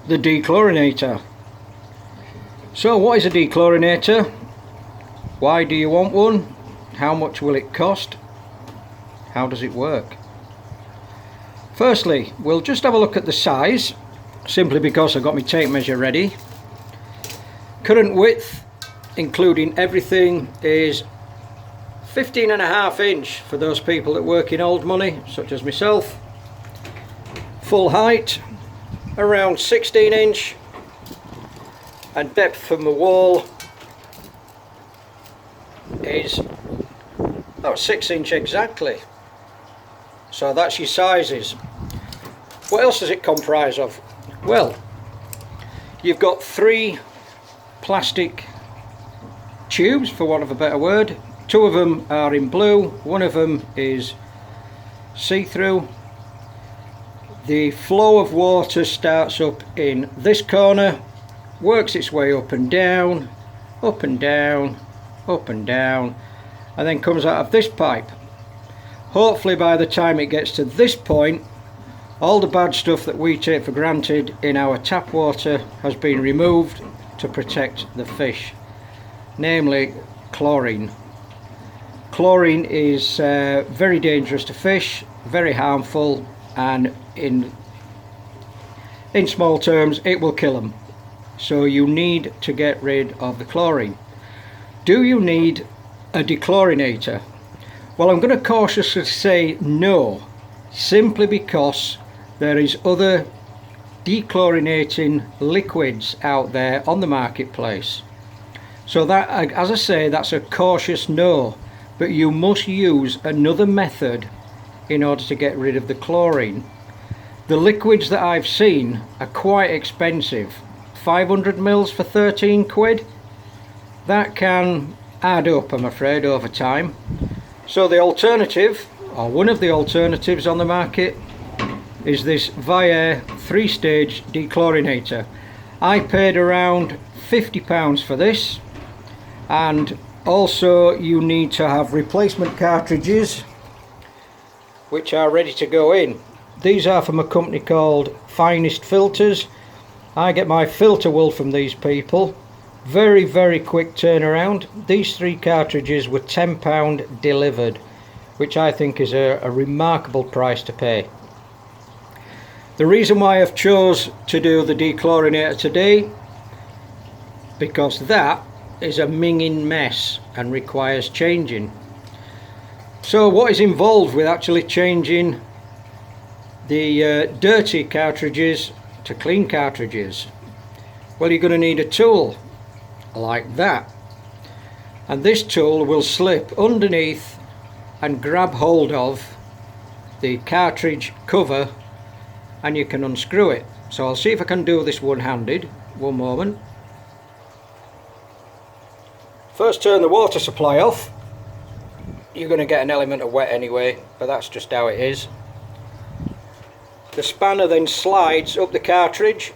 the Dechlorinator. So what is a Dechlorinator? Why do you want one? How much will it cost? How does it work? Firstly, we'll just have a look at the size, simply because I've got my tape measure ready. Current width, including everything, is 15.5 inch for those people that work in old money, such as myself. Full height, around 16 inch, and depth from the wall is 6 inch exactly. So that's your sizes. What else does it comprise of? Well, you've got 3 plastic tubes, for want of a better word. 2 of them are in blue, 1 of them is see-through. The flow of water starts up in this corner, works its way up and down, up and down, up and down, and then comes out of this pipe. Hopefully by the time it gets to this point, all the bad stuff that we take for granted in our tap water has been removed to protect the fish, namely chlorine. Chlorine is very dangerous to fish, very harmful, and in small terms it will kill them. So you need to get rid of the chlorine. Do you need a dechlorinator? Well, I'm going to cautiously say no, simply because there is other dechlorinating liquids out there on the marketplace. So that, as I say, that's a cautious no, but you must use another method in order to get rid of the chlorine. The liquids that I've seen are quite expensive. 500 mils for 13 quid. That can add up, I'm afraid, over time. So the alternative, or one of the alternatives on the market, is this Viair 3-stage dechlorinator. I paid around £50 for this, and also you need to have replacement cartridges which are ready to go in. These are from a company called Finest Filters. I get my filter wool from these people. Very quick turnaround. These 3 cartridges were £10 delivered, which I think is a remarkable price to pay. The reason why I've chose to do the dechlorinator today, because that is a minging mess and requires changing. So what is involved with actually changing the dirty cartridges to clean cartridges? Well, you're going to need a tool like that, and this tool will slip underneath and grab hold of the cartridge cover, and you can unscrew it. So I'll see if I can do this one-handed. One moment. First, turn the water supply off. You're going to get an element of wet anyway, but that's just how it is. The spanner then slides up the cartridge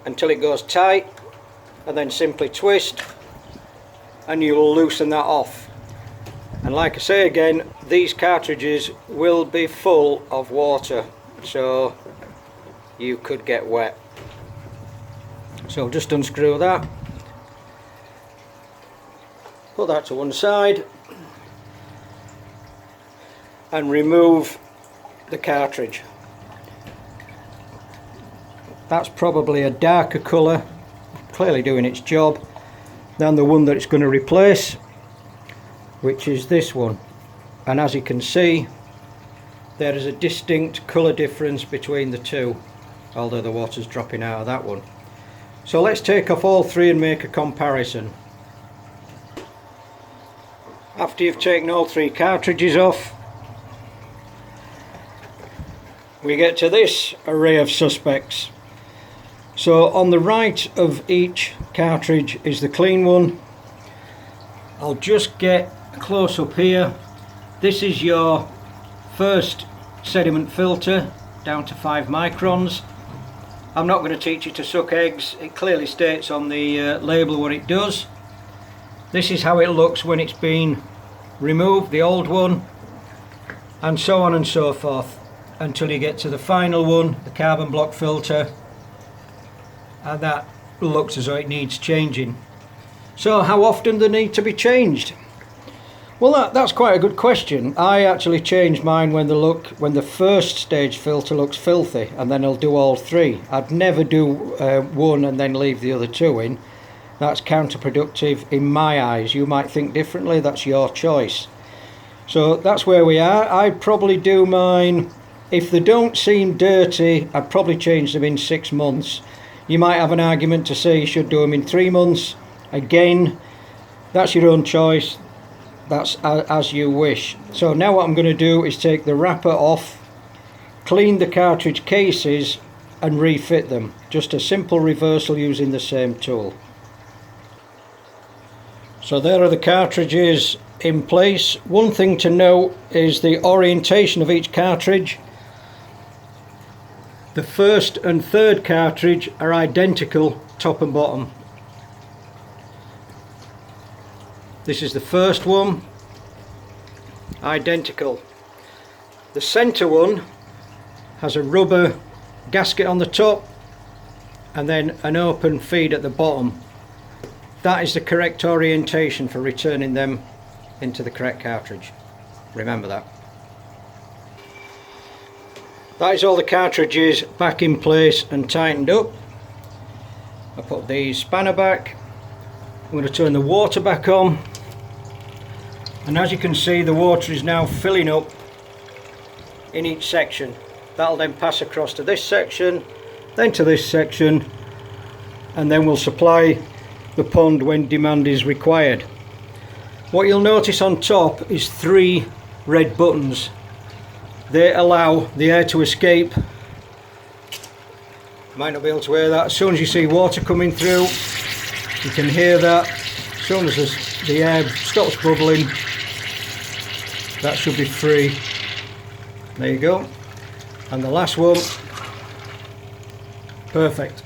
until it goes tight, and then simply twist and you'll loosen that off. And like I say again, these cartridges will be full of water, so you could get wet. So just unscrew that, put that to one side, and remove the cartridge. That's probably a darker colour, clearly doing its job, than the one that it's going to replace, which is this one. And as you can see, there is a distinct colour difference between the two, although the water's dropping out of that one. So let's take off all 3 and make a comparison. After you've taken all 3 cartridges off, we get to this array of suspects. So on the right of each cartridge is the clean one. I'll just get close up here. This is your first sediment filter, down to 5 microns. I'm not going to teach you to suck eggs. It clearly states on the label what it does. This is how it looks when it's been removed, the old one, and so on and so forth, until you get to the final one, the carbon block filter, and that looks as though it needs changing. So how often do they need to be changed? Well, that's quite a good question. I actually change mine when the first stage filter looks filthy, and then I'll do all three. I'd never do one and then leave the other two in. That's counterproductive in my eyes. You might think differently, that's your choice. So that's where we are. I'd probably do mine, if they don't seem dirty, I'd probably change them in 6 months. You might have an argument to say you should do them in 3 months. Again, that's your own choice. That's as you wish. So now what I'm going to do is take the wrapper off, clean the cartridge cases and refit them. Just a simple reversal using the same tool. So there are the cartridges in place. One thing to note is the orientation of each cartridge. The first and third cartridge are identical top and bottom. This is the first one, identical. The centre one has a rubber gasket on the top and then an open feed at the bottom. That is the correct orientation for returning them into the correct cartridge. Remember that. That is all the cartridges back in place and tightened up. I put the spanner back. I'm going to turn the water back on, and as you can see, the water is now filling up in each section. That'll then pass across to this section, then to this section, and then we'll supply the pond when demand is required. What you'll notice on top is 3 red buttons. They allow the air to escape. Might not be able to hear that. As soon as you see water coming through, you can hear that. As soon as the air stops bubbling, that should be free. There you go. And the last one, perfect.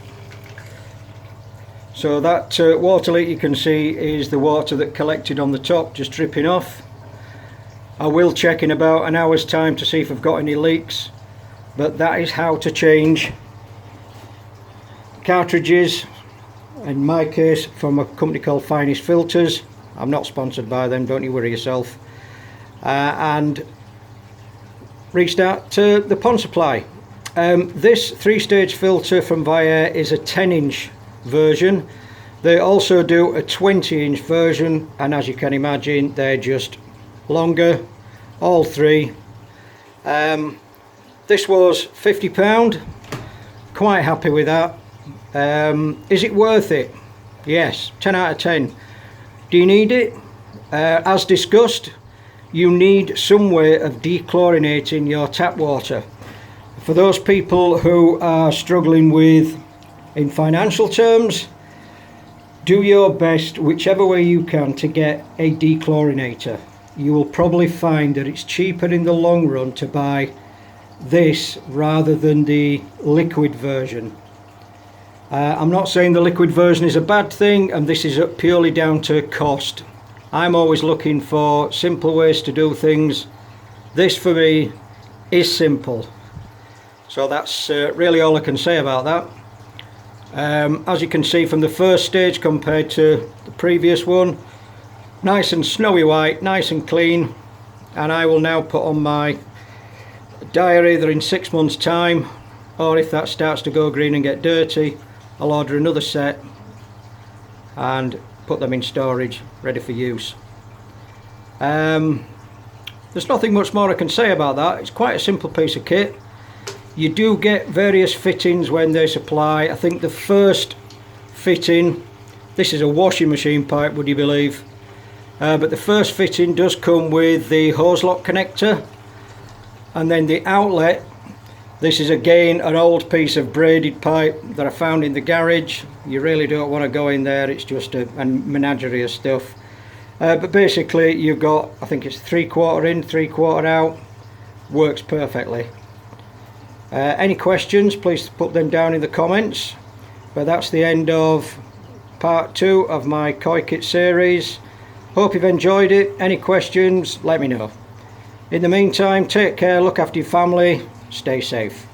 So that water leak you can see is the water that collected on the top, just dripping off. I will check in about an hour's time to see if I've got any leaks, but that is how to change cartridges, in my case from a company called Finest Filters. I'm not sponsored by them, don't you worry yourself. And restart the pond supply. This 3-stage filter from Viair is a 10-inch version. They also do a 20-inch version, and as you can imagine, they're just longer, all 3. This was £50. Quite happy with that. Is it worth it? Yes, 10 out of 10. Do you need it? As discussed, you need some way of dechlorinating your tap water. For those people who are struggling with, in financial terms, do your best whichever way you can to get a dechlorinator. You will probably find that it's cheaper in the long run to buy this rather than the liquid version. I'm not saying the liquid version is a bad thing, and this is purely down to cost. I'm always looking for simple ways to do things. This for me is simple. So that's really all I can say about that. As you can see from the first stage compared to the previous one, nice and snowy white, nice and clean. And I will now put on my diary either in 6 months time, or if that starts to go green and get dirty, I'll order another set and put them in storage ready for use. There's nothing much more I can say about that. It's quite a simple piece of kit. You do get various fittings when they supply. I think the first fitting, this is a washing machine pipe, would you believe, but the first fitting does come with the hose lock connector, and then the outlet. This is again an old piece of braided pipe that I found in the garage. You really don't want to go in there, it's just a menagerie of stuff. But basically you've got, I think it's 3/4 in, 3/4 out. Works perfectly. Any questions, please put them down in the comments. But that's the end of part 2 of my koi kit series. Hope you've enjoyed it. Any questions, let me know. In the meantime, take care, look after your family, stay safe.